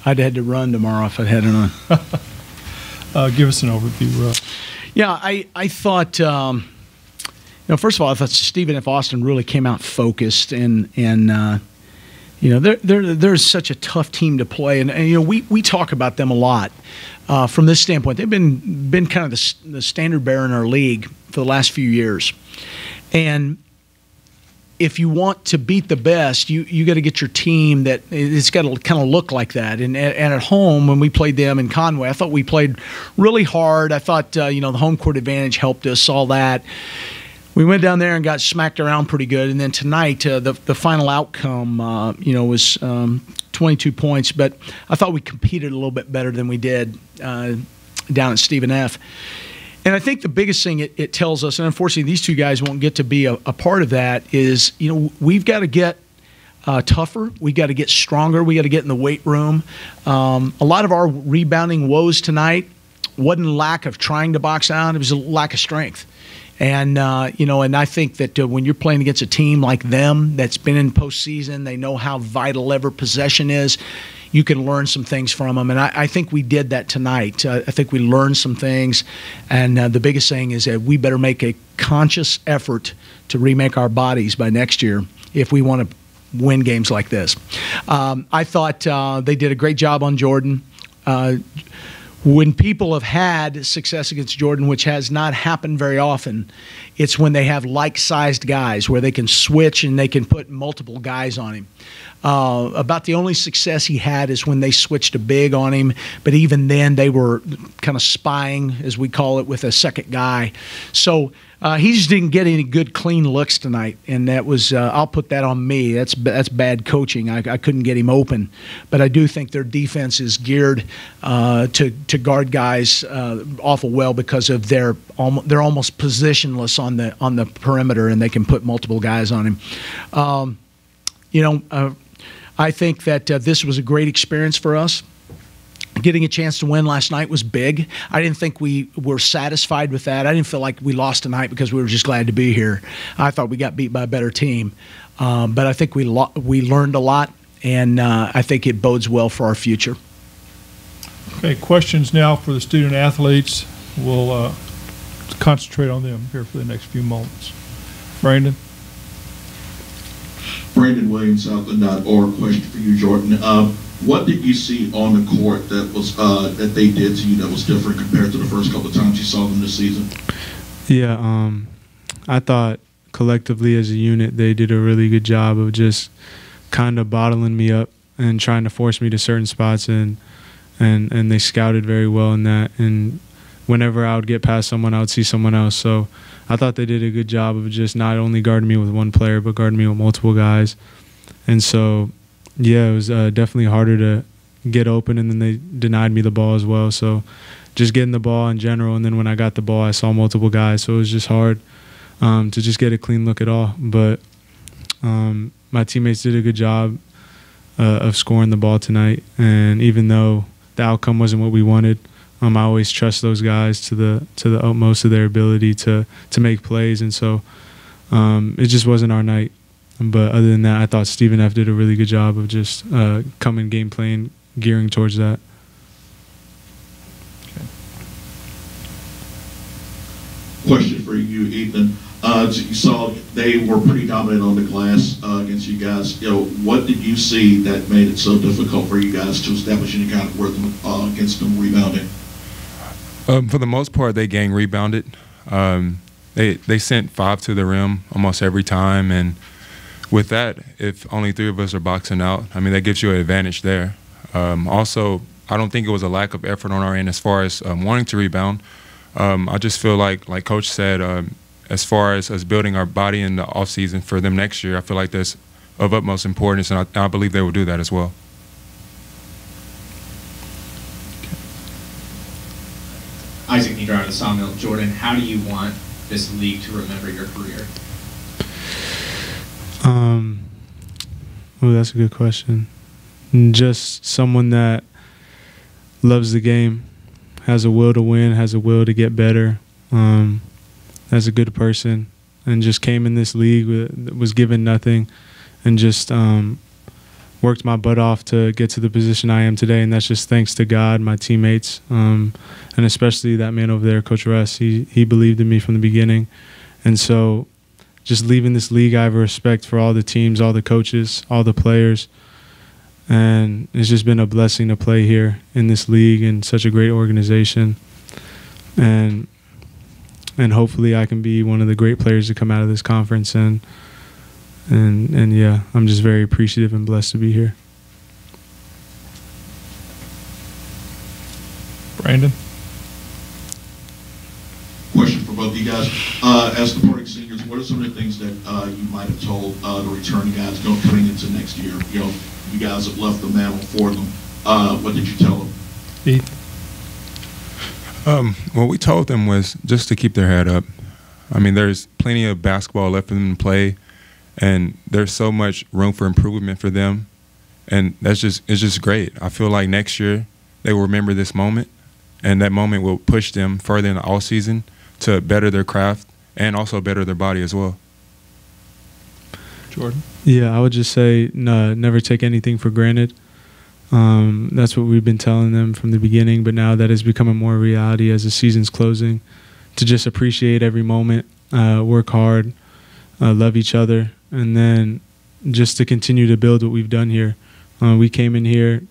I'd had to run tomorrow if I'd had it on. Give us an overview. Yeah, I thought, first of all, I thought Stephen F. Austin really came out focused, and they're such a tough team to play, and we talk about them a lot from this standpoint. They've been kind of the standard bearer in our league for the last few years, and if you want to beat the best, you got to get your team that it's got to kind of look like that. And at home, when we played them in Conway, I thought we played really hard. I thought the home court advantage helped us, all that. We went down there and got smacked around pretty good. And then tonight, the final outcome, was 22 points. But I thought we competed a little bit better than we did down at Stephen F. And I think the biggest thing it tells us, and unfortunately these two guys won't get to be a part of that, is we've got to get tougher. We got to get stronger. We got to get in the weight room. A lot of our rebounding woes tonight wasn't lack of trying to box out. It was a lack of strength. And and I think that when you're playing against a team like them that's been in postseason, they know how vital every possession is. You can learn some things from them, and I think we did that tonight. I think we learned some things, and the biggest thing is that we better make a conscious effort to remake our bodies by next year if we want to win games like this. I thought they did a great job on Jordan. When people have had success against Jordan, which has not happened very often, it's when they have like-sized guys where they can switch and they can put multiple guys on him. About the only success he had is when they switched a big on him, but even then they were kind of spying, as we call it, with a second guy. So he just didn't get any good, clean looks tonight, and that was I'll put that on me. That's bad coaching. I couldn't get him open, but I do think their defense is geared to guard guys awful well because of they're almost positionless on the perimeter, and they can put multiple guys on him. I think that this was a great experience for us. Getting a chance to win last night was big. I didn't think we were satisfied with that. I didn't feel like we lost tonight because we were just glad to be here. I thought we got beat by a better team. But I think we learned a lot, and I think it bodes well for our future. Okay, questions now for the student athletes. We'll concentrate on them here for the next few moments. Brandon? Brandon Williams, Southland.org. Question for you, Jordan. What did you see on the court that they did to you that was different compared to the first couple of times you saw them this season? Yeah, I thought collectively as a unit they did a really good job of just kind of bottling me up and trying to force me to certain spots, and they scouted very well in that. And whenever I would get past someone, I would see someone else. So I thought they did a good job of just not only guarding me with one player, but guarding me with multiple guys. And so, yeah, it was definitely harder to get open, and then they denied me the ball as well. So just getting the ball in general, and then when I got the ball, I saw multiple guys. So it was just hard to just get a clean look at all. But my teammates did a good job of scoring the ball tonight. And even though the outcome wasn't what we wanted, I always trust those guys to the utmost of their ability to make plays, and so it just wasn't our night. But other than that, I thought Stephen F. did a really good job of just coming game plan, gearing towards that. Okay. Question for you, Ethan. You saw they were pretty dominant on the glass against you guys. What did you see that made it so difficult for you guys to establish any kind of rhythm against them rebounding? For the most part, they gang rebounded. They sent 5 to the rim almost every time, and with that, if only 3 of us are boxing out, I mean, that gives you an advantage there. Also, I don't think it was a lack of effort on our end as far as wanting to rebound. I just feel like Coach said, as far as us building our body in the offseason for them next year, I feel like that's of utmost importance, and I believe they will do that as well. Isaac Nidra of Sawmill. Jordan, how do you want this league to remember your career? Oh, that's a good question. Just someone that loves the game, has a will to win, has a will to get better, as a good person, and just came in this league was given nothing, and just worked my butt off to get to the position I am today, and that's just thanks to God, my teammates, and especially that man over there, Coach Russ. He believed in me from the beginning. And so just leaving this league, I have a respect for all the teams, all the coaches, all the players. And it's just been a blessing to play here in this league and such a great organization. And hopefully I can be one of the great players to come out of this conference. And yeah, I'm just very appreciative and blessed to be here. Brandon? Question for both of you guys. As departing seniors, what are some of the things that you might have told the returning guys coming into next year? You know, you guys have left the mantle for them. What did you tell them? Heath? What we told them was just to keep their head up. I mean, there's plenty of basketball left for them to play, and there's so much room for improvement for them, and it's just great. I feel like next year they will remember this moment, and that moment will push them further in the all season to better their craft and also better their body as well. Jordan? Yeah, I would just say never take anything for granted. That's what we've been telling them from the beginning, but now that has become a more reality as the season's closing, to just appreciate every moment, work hard, love each other, and then just to continue to build what we've done here. We came in here,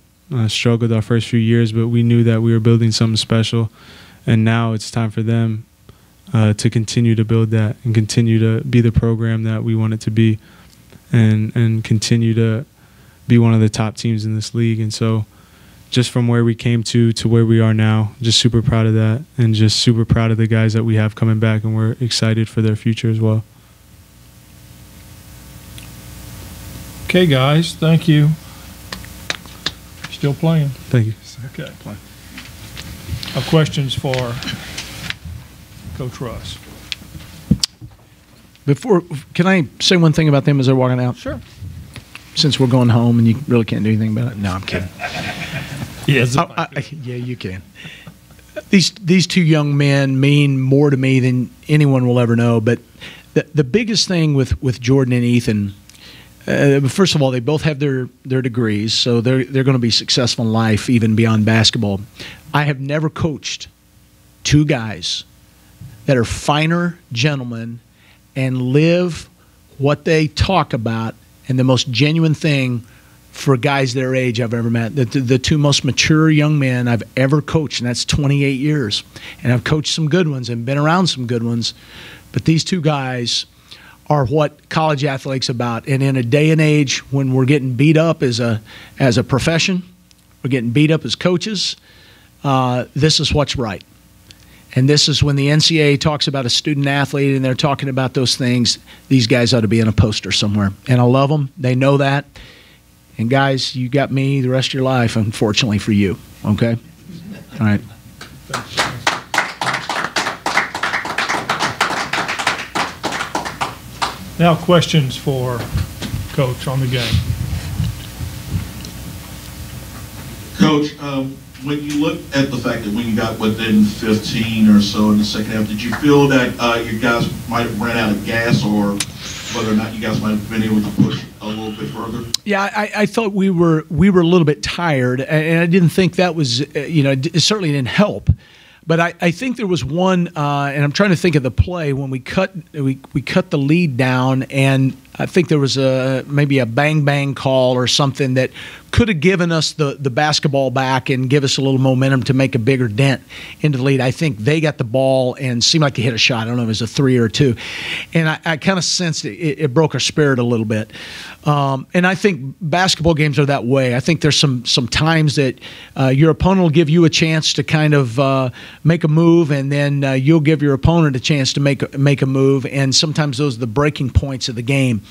struggled our first few years, but we knew that we were building something special, and now it's time for them to continue to build that and continue to be the program that we want it to be, and continue to be one of the top teams in this league. And so just from where we came to where we are now, just super proud of that, and just super proud of the guys that we have coming back, and we're excited for their future as well. Okay, guys, thank you. Still playing. Thank you. Okay. Questions for Coach Russ? Can I say one thing about them as they're walking out? Sure. Since we're going home and you really can't do anything about it. No, I'm kidding. Yes. Yeah, you can. These two young men mean more to me than anyone will ever know. But the biggest thing with Jordan and Ethan, first of all, they both have their degrees, so they're going to be successful in life, even beyond basketball. I have never coached two guys that are finer gentlemen and live what they talk about, and the most genuine thing for guys their age I've ever met. The two most mature young men I've ever coached, and that's 28 years. And I've coached some good ones and been around some good ones, but these two guys are what college athletes about. And in a day and age when we're getting beat up as a profession, we're getting beat up as coaches, this is what's right. And this is when the NCAA talks about a student athlete and they're talking about those things, these guys ought to be in a poster somewhere. And I love them. They know that. And guys, you got me the rest of your life, unfortunately for you. Okay? All right. Now questions for Coach on the game. Coach, when you look at the fact that when you got within 15 or so in the second half, did you feel that your guys might have ran out of gas, or whether or not you guys might have been able to push a little bit further? Yeah, I thought we were a little bit tired, and I didn't think that was, it certainly didn't help. But I think there was one, and I'm trying to think of the play when we cut the lead down, and I think there was maybe a bang call or something that could have given us the basketball back and give us a little momentum to make a bigger dent into the lead. I think they got the ball and seemed like they hit a shot. I don't know if it was a 3 or a 2. And I kind of sensed it broke our spirit a little bit. And I think basketball games are that way. I think there's some times that your opponent will give you a chance to kind of make a move, and then you'll give your opponent a chance to make a move. And sometimes those are the breaking points of the game.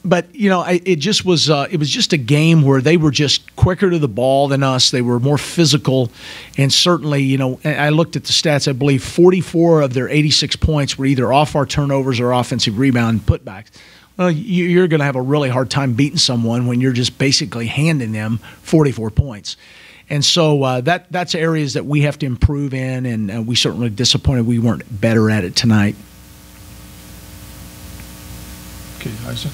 But it was just a game where they were just quicker to the ball than us. They were more physical, and certainly, I looked at the stats. I believe 44 of their 86 points were either off our turnovers or offensive rebound putbacks. Well, you're going to have a really hard time beating someone when you're just basically handing them 44 points. And so that's areas that we have to improve in, and we certainly disappointed we weren't better at it tonight. Okay, Isaac.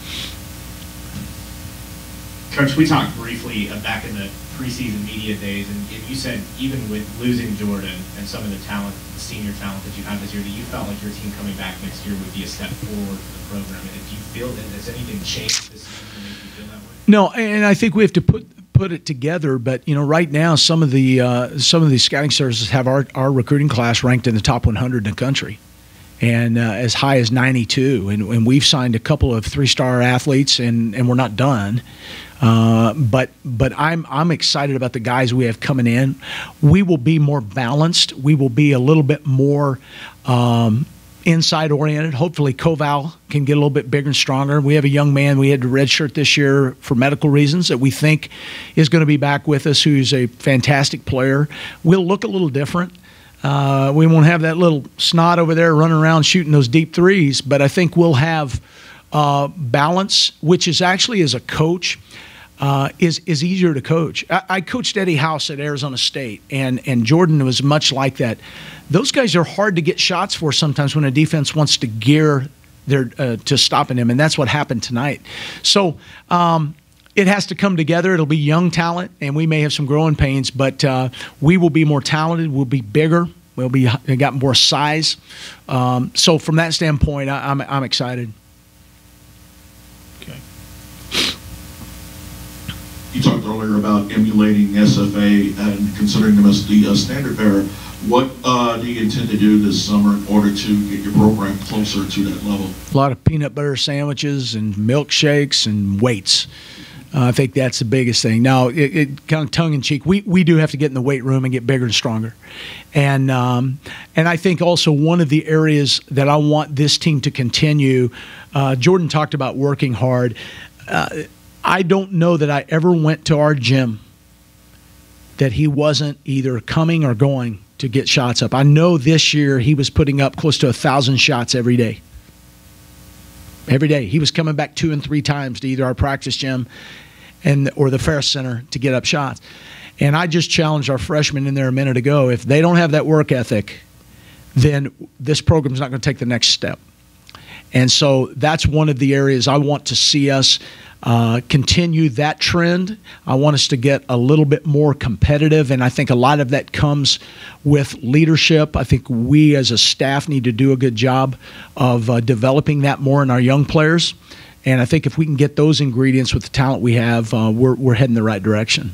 Coach, we talked briefly back in the preseason media days, and you said even with losing Jordan and some of the talent, the senior talent that you have this year, that you felt like your team coming back next year would be a step forward for the program. And do you feel that has anything changed this season to make you feel that way? No, and I think we have to put it together. But right now, some of the scouting services have our recruiting class ranked in the top 100 in the country, and as high as 92. And we've signed a couple of 3-star athletes, and we're not done. But I'm excited about the guys we have coming in. We will be more balanced. We will be a little bit more inside oriented. Hopefully Koval can get a little bit bigger and stronger. We have a young man we had to redshirt this year for medical reasons that we think is going to be back with us, who's a fantastic player. We'll look a little different. We won't have that little snot over there running around shooting those deep threes, but I think we'll have balance, which is actually, as a coach, is easier to coach. I coached Eddie House at Arizona State, and Jordan was much like that. Those guys are hard to get shots for sometimes when a defense wants to gear their to stopping him, and that's what happened tonight. So it has to come together. It'll be young talent, and we may have some growing pains, but we will be more talented. We'll be bigger. We'll got more size. So from that standpoint, I'm excited. You talked earlier about emulating SFA and considering them as the standard bearer. What do you intend to do this summer in order to get your program closer to that level? A lot of peanut butter sandwiches and milkshakes and weights. I think that's the biggest thing. Now, it kind of tongue-in-cheek, we do have to get in the weight room and get bigger and stronger. And I think also one of the areas that I want this team to continue, Jordan talked about working hard. I don't know that I ever went to our gym that he wasn't either coming or going to get shots up. I know this year he was putting up close to 1,000 shots every day. Every day. He was coming back 2 and 3 times to either our practice gym or the Ferris Center to get up shots. And I just challenged our freshmen in there a minute ago. If they don't have that work ethic, then this program's not going to take the next step. And so that's one of the areas I want to see us continue that trend. I want us to get a little bit more competitive, and I think a lot of that comes with leadership. I think we as a staff need to do a good job of developing that more in our young players. And I think if we can get those ingredients with the talent we have, we're heading the right direction.